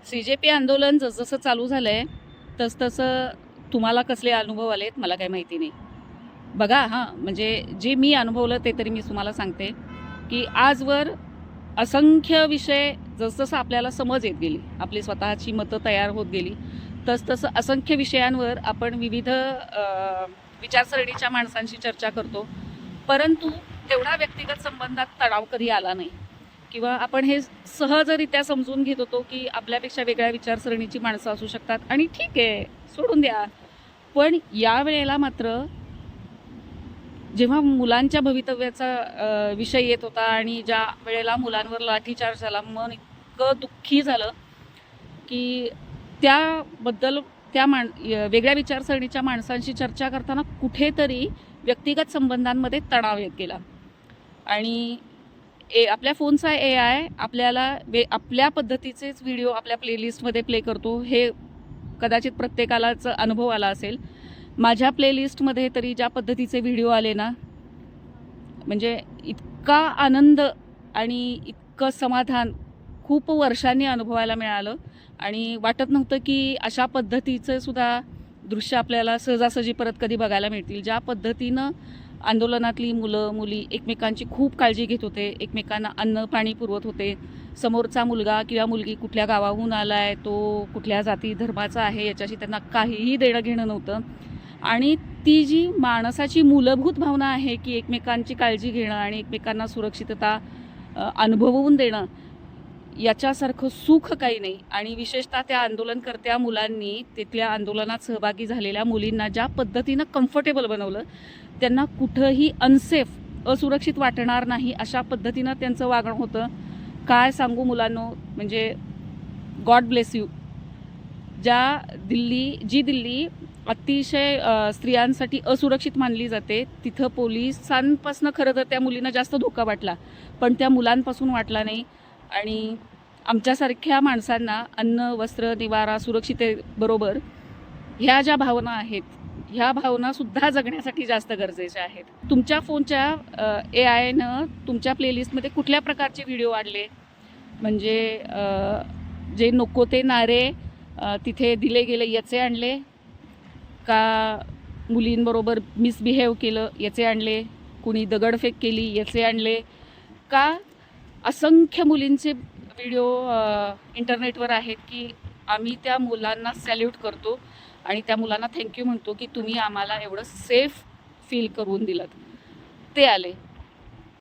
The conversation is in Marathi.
CJP आंदोलन जसजसं चालू झालंय तसतसं तुम्हाला कसले अनुभव आलेत मला काही माहिती नाही. बघा हां, म्हणजे जे मी अनुभवलं ते तरी मी तुम्हाला सांगते, की आजवर असंख्य विषय जसजसं आपल्याला समज येत गेली, आपली स्वतःची मतं तयार होत गेली, तसतसं असंख्य विषयांवर आपण विविध विचारसरणीच्या माणसांशी चर्चा करतो. परंतु तेवढा व्यक्तिगत संबंधात तणाव कधी आला नाही किंवा आपण हे सहजरित्या समजून घेत होतो, की आपल्यापेक्षा वेगळ्या विचारसरणीची माणसं असू शकतात आणि ठीक आहे, सोडून द्या. पण यावेळेला मात्र जेव्हा मुलांच्या भवितव्याचा विषय येत होता आणि ज्या वेळेला मुलांवर लाठीचार्ज झाला, मन इतकं दुःखी झालं, की त्याबद्दल वेगळ्या विचारसरणीच्या माणसांशी चर्चा करताना कुठेतरी व्यक्तिगत संबंधांमध्ये तणाव येत गेला. आणि आपल्या फोनचा AI आपल्याला आपल्या पद्धतीचेच व्हिडिओ आपल्या प्लेलिस्टमध्ये प्ले करतो. हे कदाचित प्रत्येकालाच अनुभव आला असेल. माझ्या प्लेलिस्टमध्ये तरी ज्या पद्धतीचे व्हिडिओ आले ना, म्हणजे इतका आनंद आणि इतकं समाधान खूप वर्षांनी अनुभवायला मिळालं आणि वाटत नव्हतं की अशा पद्धतीचं सुद्धा दृश्य आपल्याला सहजासहजी परत कधी बघायला मिळतील. ज्या पद्धतीनं आंदोलनातली मुलं मुली एकमेकांची खूप काळजी घेत होते, एकमेकांना अन्न पाणी पुरवत होते. समोरचा मुलगा किंवा मुलगी कुठल्या गावाहून आला आहे, तो कुठल्या जाती धर्माचा आहे, याच्याशी त्यांना काहीही देणं घेणं नव्हतं. आणि ती जी माणसाची मूलभूत भावना आहे की एकमेकांची काळजी घेणं आणि एकमेकांना सुरक्षितता अनुभवून देणं, याच्यासारखं सुख काही नाही. आणि विशेषतः त्या आंदोलनकर्त्या मुलांनी तिथल्या आंदोलनात सहभागी झालेल्या मुलींना ज्या पद्धतीनं कम्फर्टेबल बनवलं, त्यांना कुठंही अनसेफ असुरक्षित वाटणार नाही अशा पद्धतीनं त्यांचं वागणं होतं. काय सांगू मुलांनो, म्हणजे गॉड ब्लेस यू. जी दिल्ली अतिशय स्त्रियांसाठी असुरक्षित मानली जाते, तिथं पोलिसांपासून खरं तर त्या मुलींना जास्त धोका वाटला, पण त्या मुलांपासून वाटला नाही. आणि आमच्यासारख्या माणसांना अन्न, वस्त्र, निवारा, सुरक्षिततेबरोबर ह्या ज्या भावना आहेत, ह्या भावनासुद्धा जगण्यासाठी जास्त गरजेच्या आहेत. तुमच्या फोनच्या AIनं तुमच्या प्लेलिस्टमध्ये कुठल्या प्रकारचे व्हिडिओ आणले, म्हणजे जे नको ते नारे तिथे दिले गेले याचे आणले का, मुलींबरोबर मिसबिहेव केलं याचे आणले, कुणी दगडफेक केली याचे आणले का, असंख्य मुलींचे व्हिडिओ इंटरनेटवर आहेत की आम्ही त्या मुलांना सॅल्यूट करतो आणि त्या मुलांना थँक्यू म्हणतो की तुम्ही आम्हाला एवढं सेफ फील करून दिलं, ते आले.